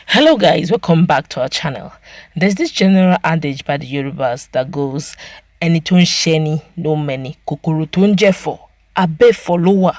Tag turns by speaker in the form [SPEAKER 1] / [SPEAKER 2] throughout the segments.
[SPEAKER 1] Hello guys, welcome back to our channel. There's this general adage by the Yorubas that goes "Ẹni tó ń ṣẹ́ni no many, kòkòrò tó ń jẹ̀fọ́, abẹ́ follower."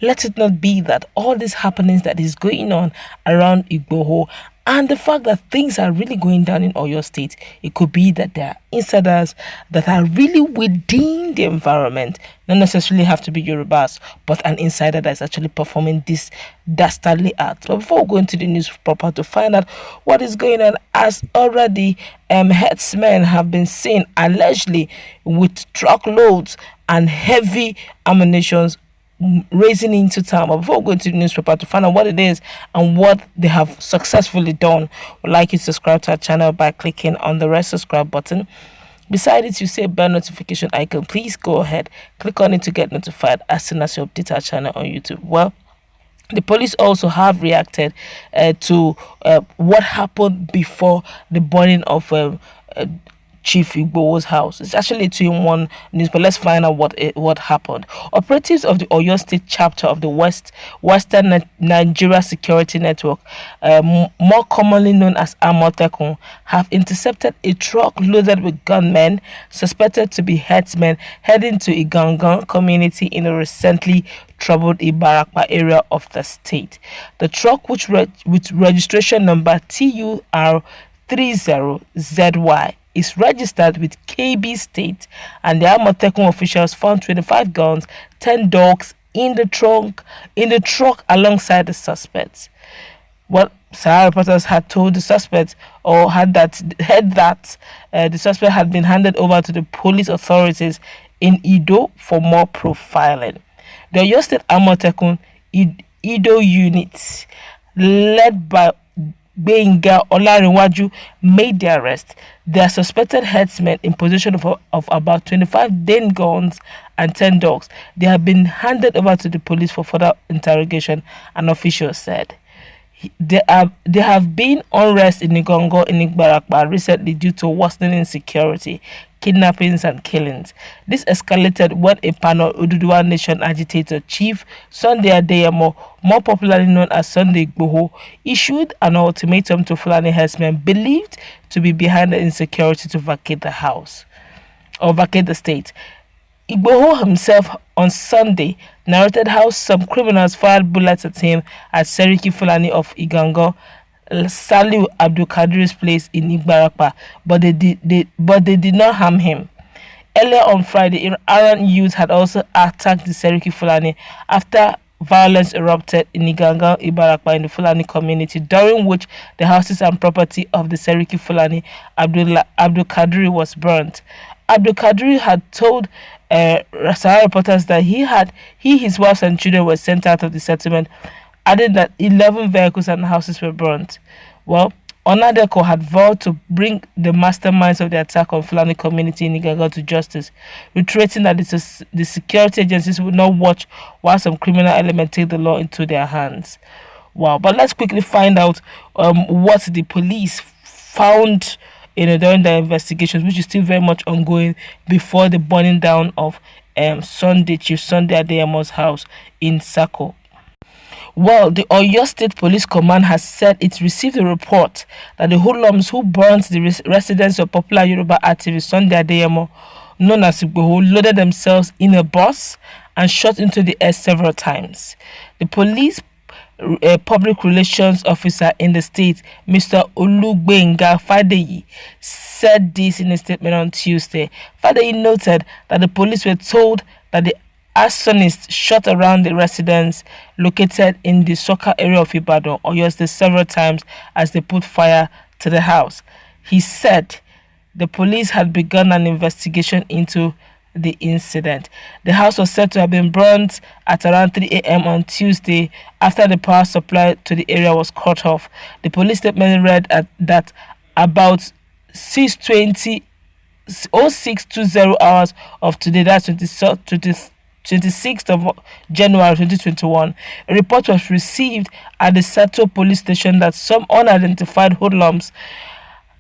[SPEAKER 1] Let it not be that all these happenings that is going on around Igboho and the fact that things are really going down in Oyo State, it could be that there are insiders that are really within the environment, not necessarily have to be Yorubas, but an insider that is actually performing this dastardly act. But before we go into the news proper to find out what is going on, as already herdsmen have been seen allegedly with truckloads and heavy ammunitions raising into town. But before we go into the newspaper to find out what it is and what they have successfully done, we'd like you to subscribe to our channel by clicking on the red subscribe button. Beside it, you see a bell notification icon. Please go ahead, click on it to get notified as soon as you update our channel on YouTube. Well, the police also have reacted to what happened before the burning of Chief Igboho's house. It's actually a 2-in-1 news, but let's find out what happened. Operatives of the Oyo State chapter of the Western Nigeria Security Network, more commonly known as Amotekun, have intercepted a truck loaded with gunmen suspected to be herdsmen heading to Igangan community in the recently troubled Ibarapa area of the state. The truck, with registration number TUR30ZY, is registered with KB State, and the Amotekun officials found 25 guns, 10 dogs in the truck alongside the suspects. Well, St0rm reporters had told the suspect, or heard that the suspect had been handed over to the police authorities in Ido for more profiling. The Oyo State Amotekun Ido units, led by Benga Olarinwaju, made the arrest. They are suspected herdsmen in possession of about 25 Dane guns and 10 dogs. They have been handed over to the police for further interrogation, an official said. There have been unrest in Igongo in Ibarapa recently due to worsening insecurity, kidnappings and killings. This escalated when a panel Oduduwa Nation agitator Chief Sunday Adeyemo, more popularly known as Sunday Igboho, issued an ultimatum to Fulani Herdsmen believed to be behind the insecurity to vacate the house or vacate the state. Igboho himself on Sunday narrated how some criminals fired bullets at him at Seriki Fulani of Igango, Saliu Abdulkadir's place in Ibarapa, but they did not harm him. Earlier on Friday, Iran youth had also attacked the Seriki Fulani after violence erupted in Igango, Ibarapa in the Fulani community, during which the houses and property of the Seriki Fulani Abdulkadir was burnt. Abdulkadir had told St0rm reporters that his wife and children were sent out of the settlement, adding that 11 vehicles and houses were burnt. Well, Onadeko had vowed to bring the masterminds of the attack on Fulani community in Igango to justice, reiterating that the security agencies would not watch while some criminal elements take the law into their hands. Wow, but let's quickly find out what the police found during the investigations, which is still very much ongoing, before the burning down of Chief Sunday Adeyemo's house in Sako. Well, the Oyo State Police Command has said it received a report that the hoodlums who burnt the residence of popular Yoruba activist Sunday Adeyemo, known as Igboho, loaded themselves in a bus and shot into the air several times. The police public relations officer in the state, Mr. Olugbenga Fadeyi, said this in a statement on Tuesday. Fadeyi noted that the police were told that the arsonists shot around the residence located in the Soka area of Ibadan, Oyo State, several times as they put fire to the house. He said the police had begun an investigation into the incident. The house was said to have been burnt at around 3 a.m. on Tuesday after the power supply to the area was cut off. The police statement read that about 0620 hours of today, that's 26th of January 2021, a report was received at the Sato police station that some unidentified hoodlums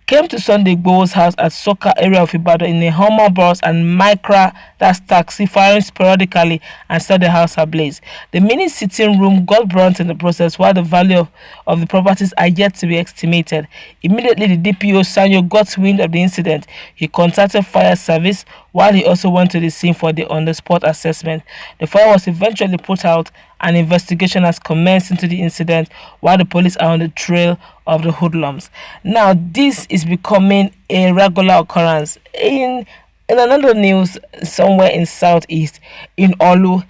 [SPEAKER 1] came to Sunday Igboho's house at Soka area of Ibadan in a Hummer bus and Micra, that's taxi, firing sporadically and set the house ablaze. The mini sitting room got burnt in the process, while the value of the properties are yet to be estimated. Immediately, the DPO Sanyo got wind of the incident. He contacted fire service, while he also went to the scene for the on-the-spot assessment. The fire was eventually put out. An investigation has commenced into the incident, while the police are on the trail of the hoodlums. Now, this is becoming a regular occurrence. In another news, somewhere in southeast, in Olu,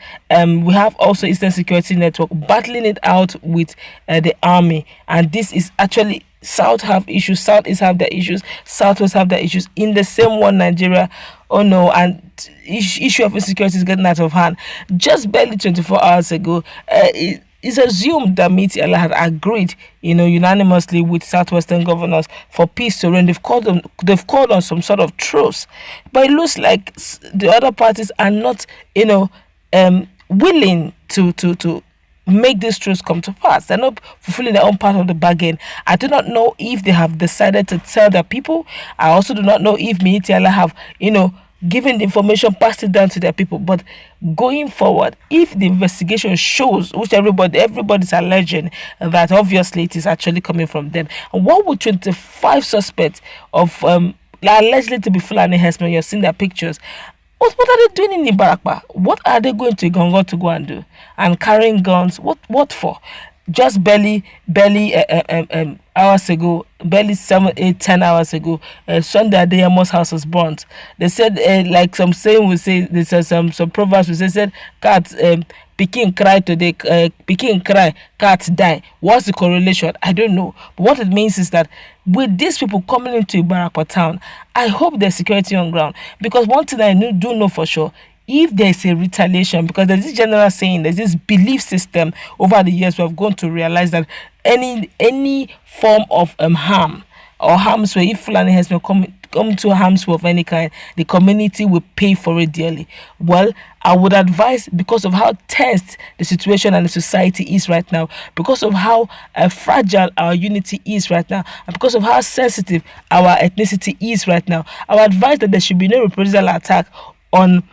[SPEAKER 1] we have also Eastern Security Network battling it out with the army, and this is actually South have issues, Southeast have their issues, Southwest have their issues in the same one Nigeria. Oh no, and issue of insecurity is getting out of hand. Just barely 24 hours ago, it's assumed that Miti Allah had agreed, unanimously with Southwestern governors for peace to reign. They've called on some sort of truce, but it looks like the other parties are not, willing to make this truce come to pass. They're not fulfilling their own part of the bargain. I do not know if they have decided to tell their people. I also do not know if Miti Allah have, given the information, passed it down to their people. But going forward, if the investigation shows, which everybody's alleging, that obviously it is actually coming from them, and what would 25 suspects of allegedly to be Fulani Herdsmen, you're seeing their pictures, what are they doing in Ibarapa? What are they going to Gongo to go and do? And carrying guns, what for? Just barely hours ago, barely 7, 8, 10 hours ago, Sunday Adeyemo's house was burnt. They said, like some saying we say, there's some proverbs we said, cat pikin cry today, pikin cry, cat die. What's the correlation? I don't know. But what it means is that with these people coming into Ibarapa town, I hope there's security on ground. Because one thing I do know for sure, if there's a retaliation, because there's this general saying, there's this belief system over the years, we have gone to realize that any form of harm or harms where if Fulani has been come to harms of any kind, the community will pay for it dearly. Well, I would advise, because of how tense the situation and the society is right now, because of how fragile our unity is right now, and because of how sensitive our ethnicity is right now, I would advise that there should be no reprisal attack on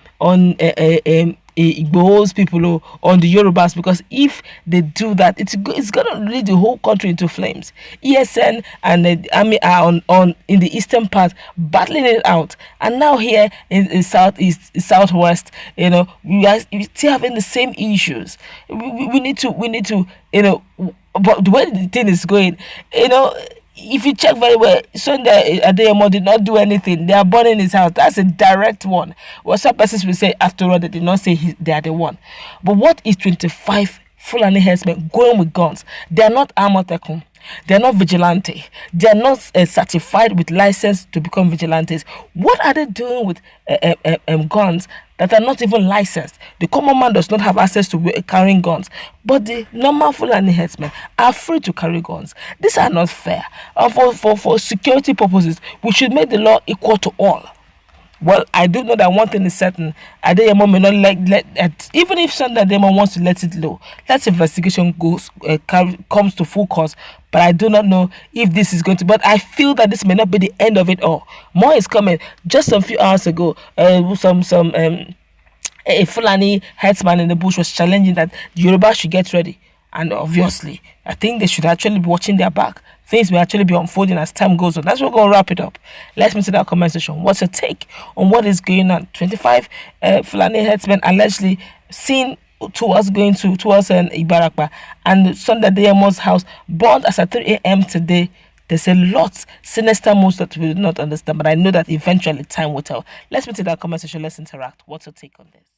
[SPEAKER 1] Igboho's people or on the Yorubas, because if they do that, it's gonna lead the whole country into flames. ESN and the army are on in the eastern part battling it out, and now here in southeast, southwest, we still having the same issues. We need to, but the way the thing is going, if you check very well, Sunday Adeyemo did not do anything. They are burning his house. That's a direct one. Well, some persons will say after all, they did not say they are the one. But what is 25 Fulani Herdsmen going with guns? They are not Amotekun. They are not vigilante. They are not certified with license to become vigilantes. What are they doing with guns that are not even licensed? The common man does not have access to carrying guns, but the normal Fulani Herdsmen are free to carry guns. These are not fair. For security purposes, we should make the law equal to all. Well, I do know that one thing is certain. Adeyemo may not even if Sunday Adeyemo wants to let it low, that investigation comes to full course. But I do not know if this is going to. But I feel that this may not be the end of it all. More is coming. Just a few hours ago, a Fulani herdsman in the bush was challenging that the Yoruba should get ready. And obviously, I think they should actually be watching their back. Things may actually be unfolding as time goes on. That's why we're going to wrap it up. Let's move to that comment section. What's your take on what is going on? 25 Fulani herdsmen allegedly seen towards Ibarapa, and Sunday Adeyemo's house burned as at 3 a.m. today. There's a lot sinister moves that we do not understand, but I know that eventually time will tell. Let's move to that comment section. Let's interact. What's your take on this?